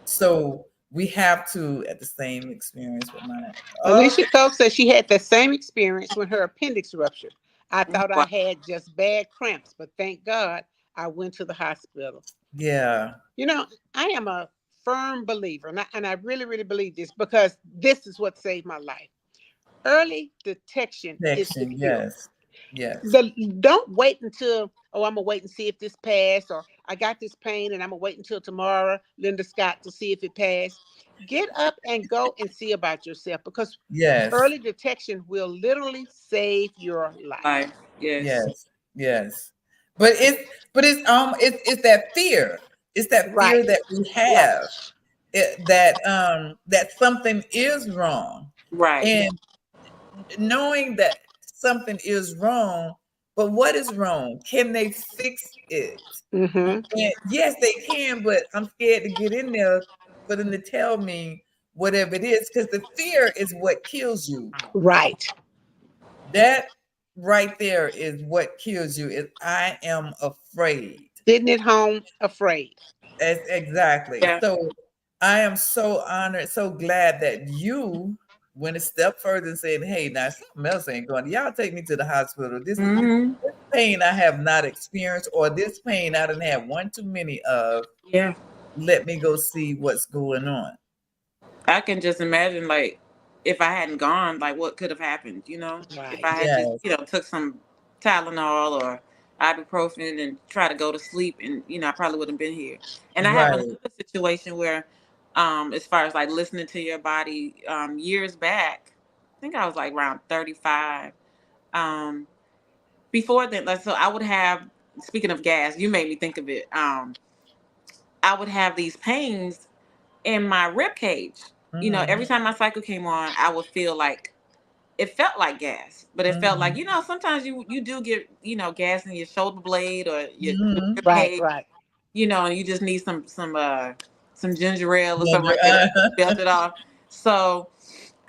So we have to at the same experience with mine. Oh, Alicia Stokes said she had that same experience when her appendix ruptured. I thought I Wow. had just bad cramps, but thank God I went to the hospital. yeah. You know, I am a firm believer, and I really, really believe this because this is what saved my life. Early detection is the Connection. cure. Yes. Yes. Don't wait until, oh, I'm gonna wait and see if this passed, or I got this pain and I'm gonna wait until tomorrow, Linda Scott, to see if it passed. Get up and go and see about yourself, because Yes. early detection will literally save your life. Life. Yes. Yes. Yes. But it's that fear. It's that fear Right, that we right. have that something is wrong. Right. And knowing that something is wrong, but what is wrong? Can they fix it? Mm-hmm. And yes, they can, but I'm scared to get in there for them to tell me whatever it is, because the fear is what kills you. Right. That right there is what kills you. Is I am afraid. Sitting at home afraid. That's exactly. Yeah. So I am so honored, so glad that you went a step further and said, "Hey, now something else ain't going. Y'all take me to the hospital. Hmm. This pain I have not experienced, or this pain I didn't have one too many of. Yeah. Let me go see what's going on." I can just imagine, like, if I hadn't gone, like, what could have happened, if Right. I had just, Yes, took some Tylenol or ibuprofen and try to go to sleep, and, I probably wouldn't have been here. And I have right. another situation where, as far as like listening to your body, years back, I think I was like around 35. Um, Before then, like, so I would have, speaking of gas, you made me think of it. I would have these pains in my rib cage. Mm-hmm, Every time my cycle came on, I would feel like it felt like gas, but it felt like, mm-hmm, sometimes you do get, gas in your shoulder blade or your mm-hmm. rib Right. cage, Right. and you just need some ginger ale or something Ginger, like that to belt it off. So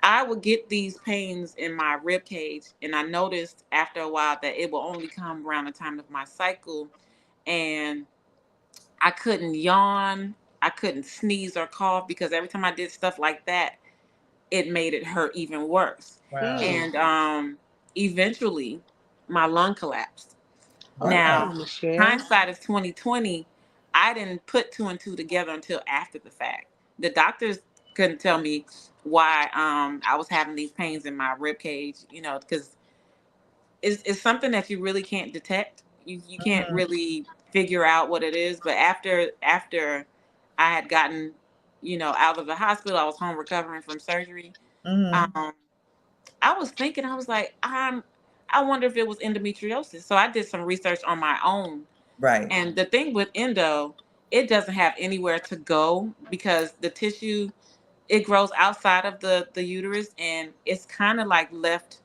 I would get these pains in my rib cage, and I noticed after a while that it will only come around the time of my cycle, and I couldn't yawn, I couldn't sneeze or cough, because every time I did stuff like that, it made it hurt even worse. wow. Mm. And eventually my lung collapsed. Wow. Oh, Now, Michelle. hindsight is 2020. I didn't put two and two together until after the fact. The doctors couldn't tell me why I was having these pains in my rib cage, because it's something that you really can't detect. You can't Mm-hmm, really figure out what it is. But after I had gotten, out of the hospital, I was home recovering from surgery. mm-hmm. Um, I was thinking, I was like, I wonder if it was endometriosis. So I did some research on my own. Right. And the thing with endo, it doesn't have anywhere to go, because the tissue, it grows outside of the uterus, and it's kind of like left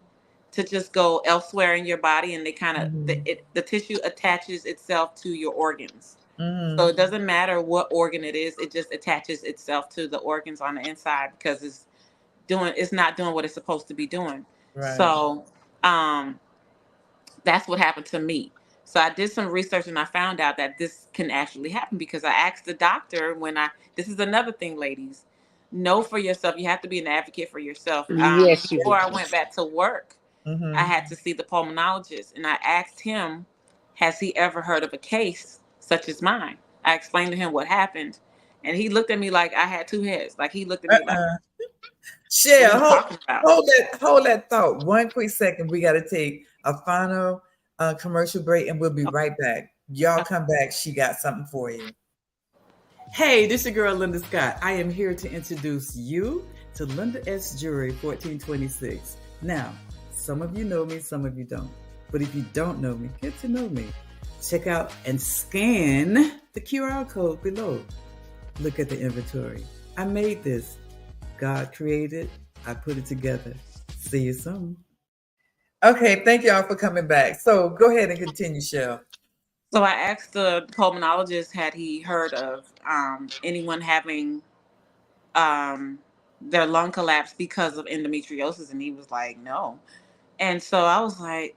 to just go elsewhere in your body, and they kind of Mm-hmm, the tissue attaches itself to your organs. So mm-hmm. it doesn't matter what organ it is, it just attaches itself to the organs on the inside, because it's not doing what it's supposed to be doing. Right. So um that's what happened to me. So I did some research, and I found out that this can actually happen, because I asked the doctor this is another thing, ladies. Know for yourself. You have to be an advocate for yourself. Yes, you Before do. I went back to work, I Mm-hmm. had to see the pulmonologist, and I asked him, has he ever heard of a case such as mine? I explained to him what happened, and he looked at me like I had two heads. Like, he looked at me like, Uh-uh. what are Share, you talking about? hold that thought. One quick second. We got to take a final commercial break, and we'll be right back. Y'all come back. She got something for you. Hey, this your girl Linda Scott. I am here to introduce you to Linda S. Jury 1426. Now, some of you know me, some of you don't. But if you don't know me, get to know me. Check out and scan the QR code below. Look at the inventory. I made this. God created. I put it together. See you soon. Okay, thank y'all for coming back. So go ahead and continue, Shell. So I asked the pulmonologist, had he heard of anyone having um, their lung collapse because of endometriosis, and he was like, no. And so I was like,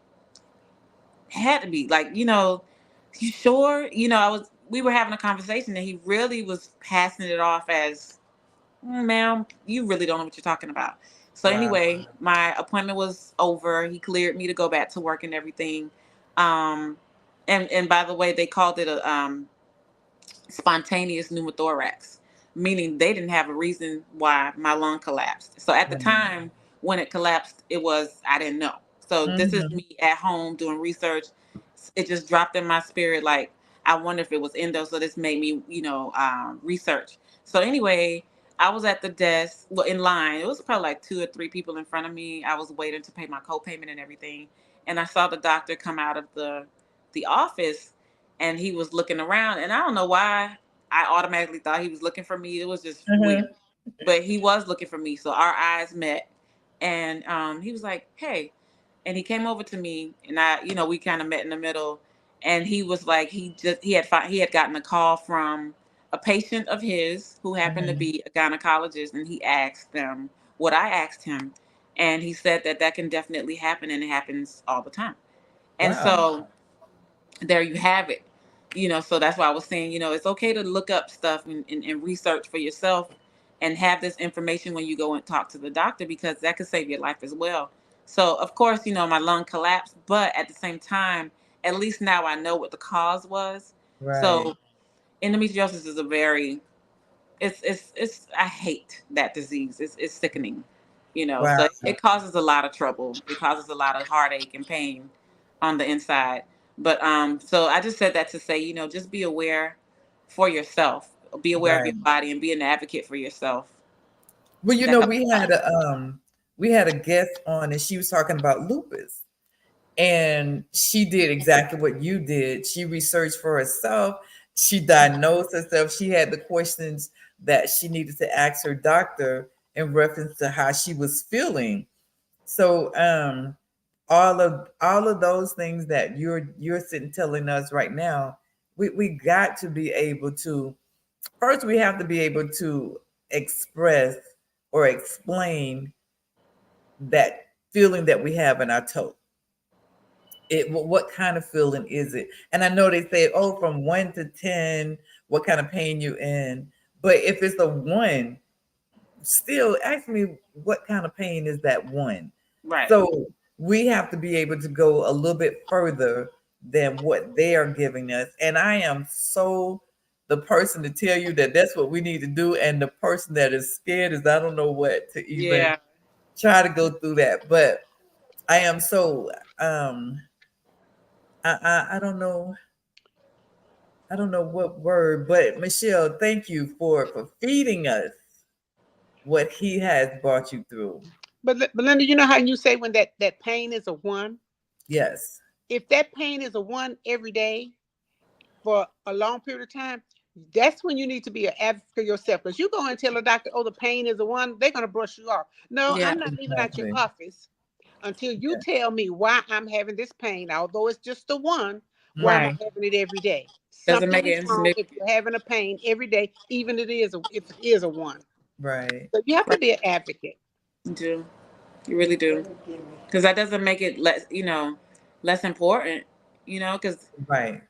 had to be like, you sure? I was we were having a conversation, and he really was passing it off as, ma'am, you really don't know what you're talking about. So Wow. anyway, my appointment was over. He cleared me to go back to work and everything. Um, and by the way, they called it a spontaneous pneumothorax, meaning they didn't have a reason why my lung collapsed. So at the time when it collapsed, I didn't know. So this is Mm-hmm. me at home doing research. It just dropped in my spirit, like, I wonder if it was endo. So this made me, research. So anyway, I was at the desk, well, in line. It was probably like 2 or 3 people in front of me. I was waiting to pay my copayment and everything. And I saw the doctor come out of the office, and he was looking around, and I don't know why I automatically thought he was looking for me. It was just weird, Mm-hmm. but he was looking for me. So our eyes met, and he was like, "Hey," and he came over to me, and we kind of met in the middle, and he was like, he had gotten a call from a patient of his who happened to Mm-hmm. be a gynecologist, and he asked them what I asked him, and he said that can definitely happen, and it happens all the time, and Wow. so there you have it. So that's why I was saying, it's okay to look up stuff and research for yourself, and have this information when you go and talk to the doctor, because that could save your life as well. So of course, my lung collapsed, but at the same time, at least now I know what the cause was. Right. So endometriosis is a very, it's I hate that disease. It's sickening, Wow. so it causes a lot of trouble. It causes a lot of heartache and pain on the inside. But so I just said that to say, just be aware for yourself. Be aware of Right. your body, and be an advocate for yourself. Well, That helps we a lot. had a guest on, and she was talking about lupus. And she did exactly what you did. She researched for herself. She diagnosed herself. She had the questions that she needed to ask her doctor in reference to how she was feeling. So all of those things that you're sitting telling us right now, we got to be able to, first we have to be able to express or explain that feeling that we have in our toe. What kind of feeling is it? And I know they say, oh, from 1 to 10, what kind of pain you in? But if it's a 1, still ask me, what kind of pain is that 1? Right. So we have to be able to go a little bit further than what they are giving us. And I am so the person to tell you that that's what we need to do. And the person that is scared is, I don't know what to even Yeah. try to go through that. But I am so I don't know. I don't know what word, but Michelle, thank you for feeding us what he has brought you through. But Belinda, you know how you say when that pain is a 1? Yes. If that pain is a 1 every day for a long period of time, that's when you need to be an advocate for yourself. Because you go and tell a doctor, oh, the pain is a 1, they're going to brush you off. No, Yeah. I'm not leaving out your Exactly. office until you Yeah. tell me why I'm having this pain, although it's just the 1. Why am I Mhm. Right. having it every day? Doesn't Something make is it wrong if insignificant. you're having a pain every day, even if it is a 1. Right. So you have to Right. be an advocate. You do. You really do. Because that doesn't make it less important. Because Right.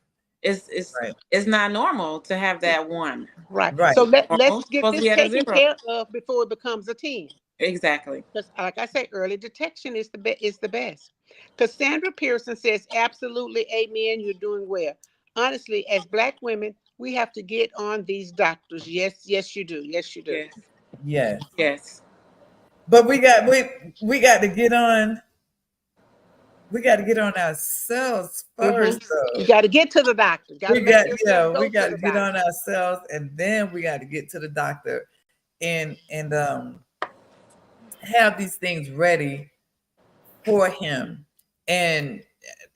it's it's Right. it's not normal to have that 1. Right. So Right. let's Normal get supposed to this be at a taken 0. care of before it becomes a 10. Exactly. Because, like I say, early detection is the best. Cassandra Pearson says, "Absolutely, amen. You're doing well. Honestly, as Black women, we have to get on these doctors. Yes, yes, you do. Yes, you do. Yes. Yes. Yes. But we got to get on. We got to get on ourselves first, You though. got to get to the doctor. Got to We make got yourself we go got to to the get on doctor. ourselves, and then we got to get to the doctor, and have these things ready for him. And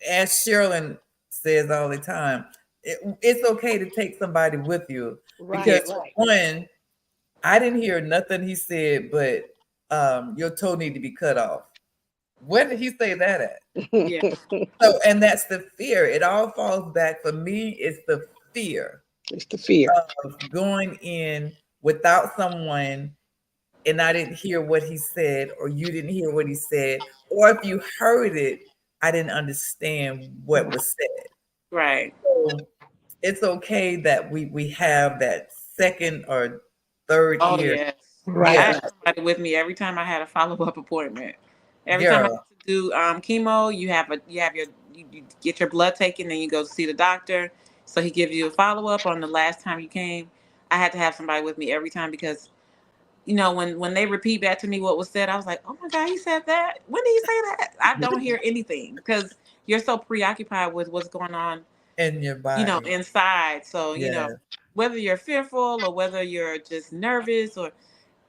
as Sharilyn says all the time, it's okay to take somebody with you, because Right, Yes. for right. one, I didn't hear nothing he said, but your toe need to be cut off. Where did he say that at? Yeah. So, and that's the fear. It all falls back for me. It's the fear It's the fear. of going in without someone, and I didn't hear what he said, or you didn't hear what he said, or if you heard it, I didn't understand what was said. Right. So it's okay that we have that second or third Oh ear. yes. I Right. Yeah, had somebody with me every time I had a follow-up appointment. Every time I girl. had to do chemo, you get your blood taken, then you go see the doctor. So he gives you a follow-up on the last time you came. I had to have somebody with me every time because when they repeat back to me what was said, I was like, oh my God, he said that. When did he say that? I don't hear anything because you're so preoccupied with what's going on, In your body. inside. So, Yeah, whether you're fearful or whether you're just nervous, or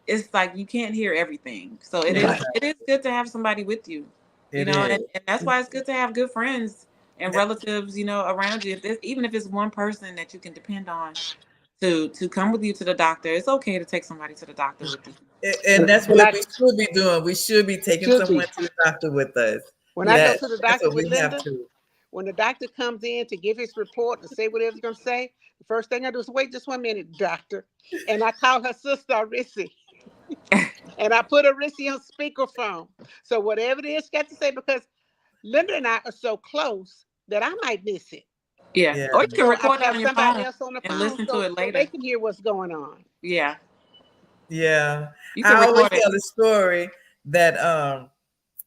it's like you can't hear everything. So it is Right. exactly. it is good to have somebody with you, It and that's why it's good to have good friends and relatives, around you. Even if it's one person that you can depend on to come with you to the doctor, it's okay to take somebody to the doctor with you. And that's When what I we should be doing. We should be taking should be someone to the doctor with us. when I go That to the that's doctor what with we have Linda, to. when the doctor comes in to give his report and say whatever he's gonna say, the first thing I do is wait just 1 minute, doctor. And I call her sister Rissy. And I put Rissy on speakerphone. So whatever it is she got to say, because Linda and I are so close that I might miss it. Yeah. Yeah, Or you can So I record it have on your somebody phone else on the and phone listen to so it they later. can hear what's going on. Yeah. yeah. You can I always record it. tell the story that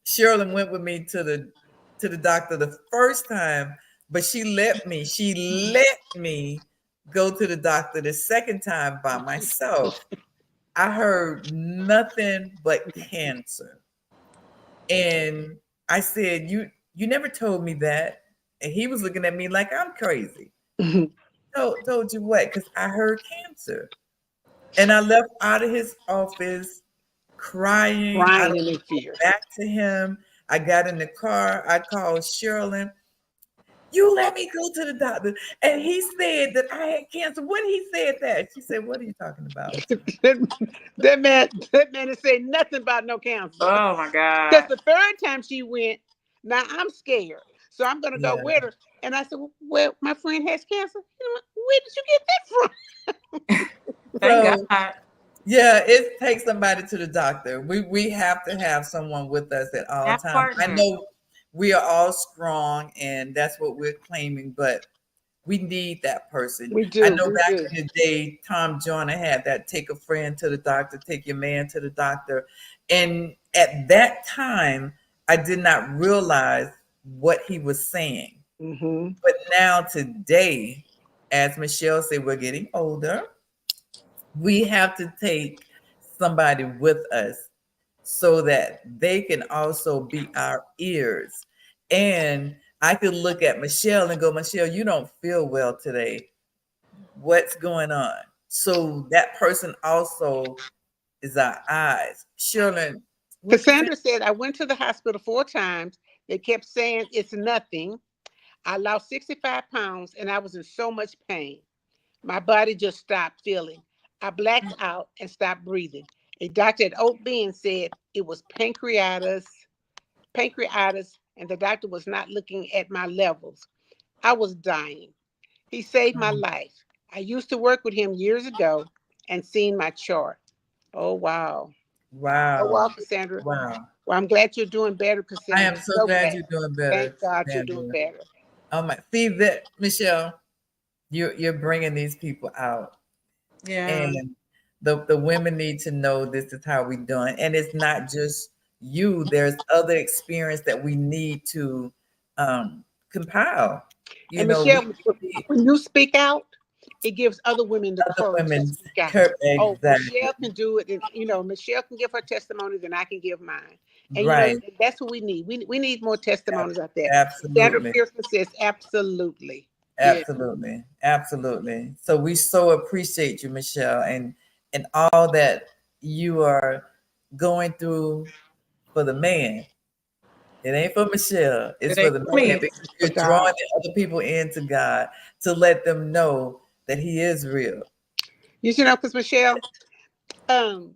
Sharilyn went with me to the doctor the first time, but she let me go to the doctor the second time by myself. I heard nothing but cancer. And I said, you never told me that. And he was looking at me like I'm crazy. Told you what? Because I heard cancer. And I left out of his office crying. I Crying don't in go fear. back to him. I got in the car. I called Sharilyn. You let me go to the doctor. And he said that I had cancer. When he said that, she said, what are you talking about? that man is saying nothing about no cancer. Oh my Because God. the third time she went, now I'm scared. So I'm gonna go Yeah. with her. And I said, well, my friend has cancer. Where did you get that from? Thank So God. yeah, it takes somebody to the doctor. We have to have someone with us at all Have a times. I partner. know we are all strong and that's what we're claiming, but we need that person. We I do, know we back do. in the day, Tom Joyner had that take a friend to the doctor, take your man to the doctor. And at that time, I did not realize what he was saying. Mm-hmm. But now today, as Michelle said, we're getting older. We have to take somebody with us so that they can also be our ears. And I could look at Michelle and go, Michelle, you don't feel well today. What's going on? So that person also is our eyes. Sharilyn, what Cassandra? Cassandra said, I went to the hospital 4 times. They kept saying it's nothing. I lost 65 pounds and I was in so much pain. My body just stopped feeling. I blacked out and stopped breathing. A doctor at Oak Bend said it was pancreatitis, and the doctor was not looking at my levels. I was dying. He saved my life. I used to work with him years ago and seen my chart. Oh, wow. Oh, Wow. wow, Cassandra. Wow. Well, I'm glad you're doing better, I Cassandra. am so So glad glad. you're doing better, Thank God you're doing Cassandra. better. Oh my, see that, Michelle, you're bringing these people out. Yeah. And the women need to know this is how we doing. And it's not just you. There's other experience that we need to compile. You And know, Michelle, we need when you speak out, it gives other women the other courage to women's speak out. Oh, exactly Michelle can do it, and Michelle can give her testimony, then I can give mine. And right. that's what we need. We need more testimonies out there. Sandra Absolutely. Pearson says absolutely. Yeah. Absolutely. Absolutely. So we so appreciate you, Michelle, and all that you are going through for the man. It ain't for Michelle. It's It for ain't the for man me. because For you're drawing God. the other people into God to let them know that He is real. Because Michelle, um,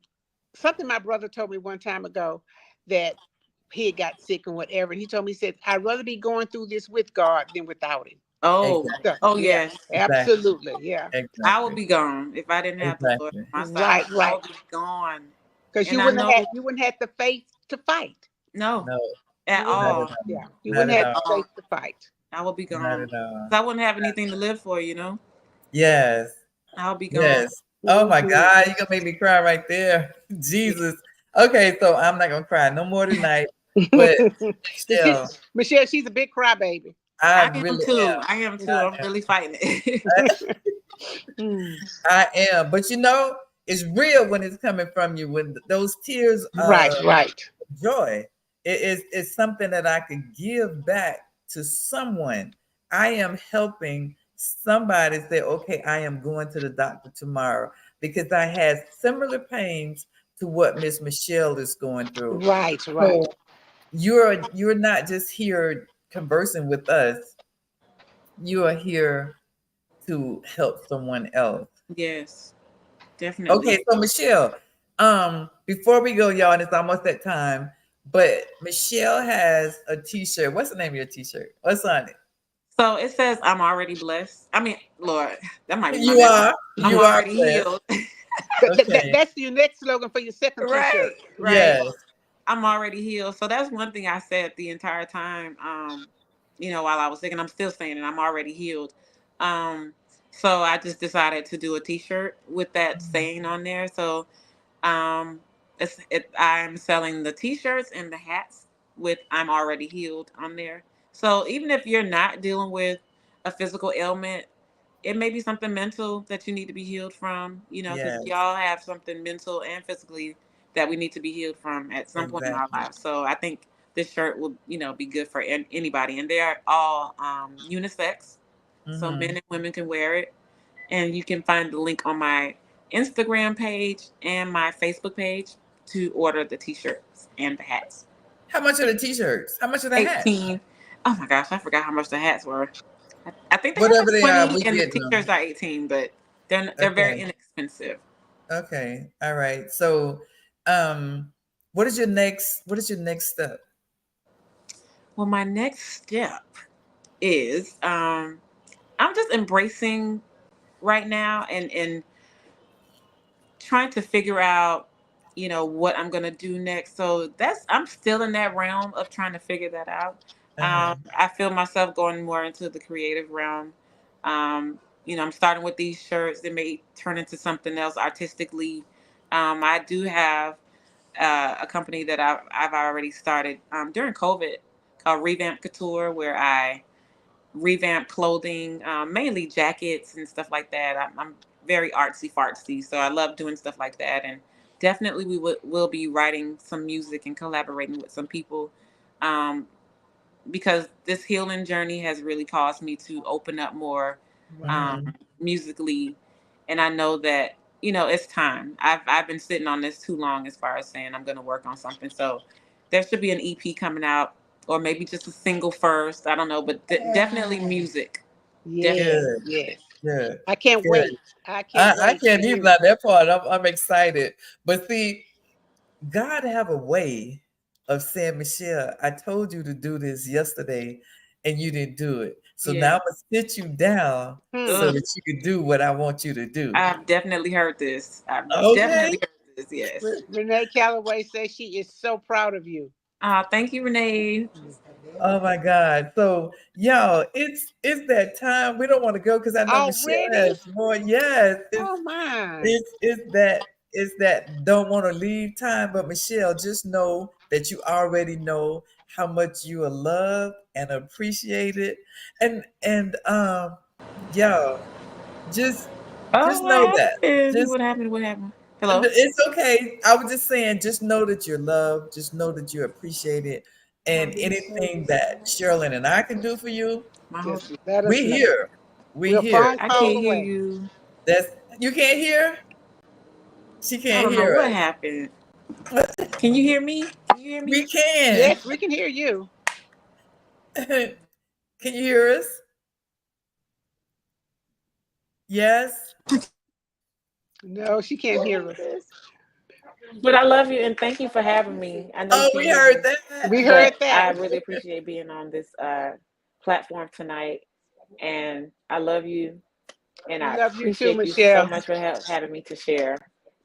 something my brother told me one time ago, that he had got sick and whatever. And he told me, he said, I'd rather be going through this with God than without him. Oh. Exactly. So, Oh yeah, yes. Exactly. absolutely. Yeah. I would Exactly. be gone if I didn't have the Lord Exactly. on my side. Right, I right. would be gone. Because And I know you wouldn't have the faith to fight. no No, You at wouldn't. not at all. all. Yeah. You Not wouldn't at have all. the faith to fight. I will be Not gone. at all. I wouldn't have anything to live for, Yes. I'll be gone. Yes. Oh my God, you're gonna make me cry right there. Jesus. Okay, so I'm not gonna cry no more tonight. But still, Michelle, she's a big crybaby. I I am really too. am. I am too. I'm really fighting it. I am. But it's real when it's coming from you. When those tears Right, right. joy. It's something that I could give back to someone. I am helping somebody say, okay, I am going to the doctor tomorrow because I had similar pains to what Miss Michelle is going through. Right, right. So you're not just here conversing with us. You are here to help someone else. Yes, definitely. Okay, so Michelle, before we go, y'all, and it's almost that time, but Michelle has a t-shirt. What's the name of your t-shirt? What's on it? So it says, I'm already blessed. I mean, Lord, that might be my You next. are. I'm You are already blessed. healed. Okay. That's your next slogan for your second Right, t-shirt. right. Yes. I'm already healed. So that's one thing I said the entire time. While I was sick, and I'm still saying it. I'm already healed. Um, so I just decided to do a T-shirt with that saying on there. So um, I'm selling the T-shirts and the hats with "I'm already healed" on there. So even if you're not dealing with a physical ailment, it may be something mental that you need to be healed from, because Yes. we all have something mental and physically that we need to be healed from at some point in our Exactly. lives. So I think this shirt will, be good for anybody. And they are all unisex. So men Mm-hmm. and women can wear it. And you can find the link on my Instagram page and my Facebook page to order the t-shirts and the hats. How much are the t-shirts? How much are the hats? 18. Oh my gosh, I forgot how much the hats were. I think the hats Whatever are they are, 20 we and the getting them. t-shirts are 18, but they're very Okay. inexpensive. Okay. All right. So, um, what is your next step? Well, my next step is I'm just embracing right now and trying to figure out, what I'm gonna do next. So I'm still in that realm of trying to figure that out. Uh-huh. I feel myself going more into the creative realm. I'm starting with these shirts that may turn into something else artistically. I do have a company that I've already started during COVID called Revamp Couture, where I revamp clothing, mainly jackets and stuff like that. I'm very artsy fartsy, so I love doing stuff like that. And definitely, will be writing some music and collaborating with some people, um, because this healing journey has really caused me to open up more um, Mm-hmm. musically, and I know that it's time. I've been sitting on this too long as far as saying I'm going to work on something. So there should be an EP coming out, or maybe just a single first. I don't know, but definitely music. Definitely Yes, Good. yes. Good. I can't Good. wait. I I, can't I wait for can't even you. on that part. I'm excited. But see, God have a way of saying, Michelle, I told you to do this yesterday and you didn't do it. So now Yeah. I'm gonna sit you down Hmm. so Ugh, that you can do what I want you to do. I've definitely heard this. I've Okay. definitely heard this. Yes. Renee Calloway says she is so proud of you. Thank you, Renee. Oh my God. So y'all, it's that time. We don't want to go because I know Michelle Already? has more. Yes, Oh my. it's that don't want to leave time. But Michelle, just know that you already know how much you are loved and appreciated. And y'all, just Oh, just what know that. happened? Just What happened? What happened? Hello? it's okay. I was just saying, just know that you're loved. Just know that you're appreciated. And anything that Sharilyn and I can do for you, My whole Just let us we know. here. We We're a here. phone I call can't hear away. you. That's you can't hear. She I can't don't know hear what happened. Can you hear me? Can you hear me? We can. Yes, we can hear you. Can you hear us? Yes. No, she can't hear us. But I love you and thank you for having me. I know Oh, you're we heard busy, that. We heard but that. I really appreciate being on this platform tonight. And I love you, and We I love you too, appreciate you so Michelle. much for having me to share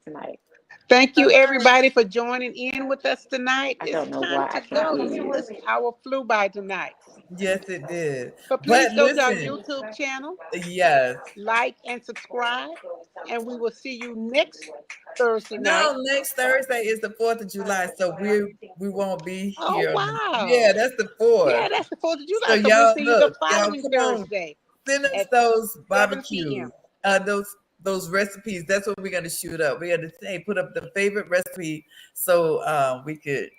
tonight. Thank you, everybody, for joining in with us tonight. I It's don't know time why I to can't go. do This it. hour flew by tonight. Yes, it did. But But please go to our listen, YouTube channel, yes. like and subscribe, and we will see you next Thursday night. No, next Thursday is the 4th of July, so we won't be Oh, here. wow. Yeah, that's the 4th. Yeah, that's the 4th of So July. So we'll y'all see you the look, y'all following come on, Thursday send us at those 7 p.m. barbecues, those recipes. That's what we're gonna shoot up. We're gonna say put up the favorite recipe so we could.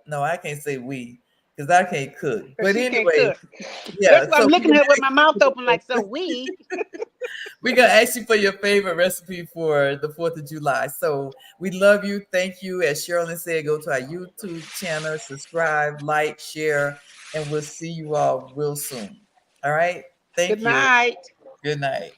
No, I can't say we because I can't cook. Because But she can't anyway, cook. yeah. That's why I'm So looking at her with my mouth open like, so we're gonna ask you for your favorite recipe for the 4th of July. So we love you. Thank you. As Sharilyn said, go to our YouTube channel, subscribe, like, share, and we'll see you all real soon. All right. Good Thank you. night. Good night.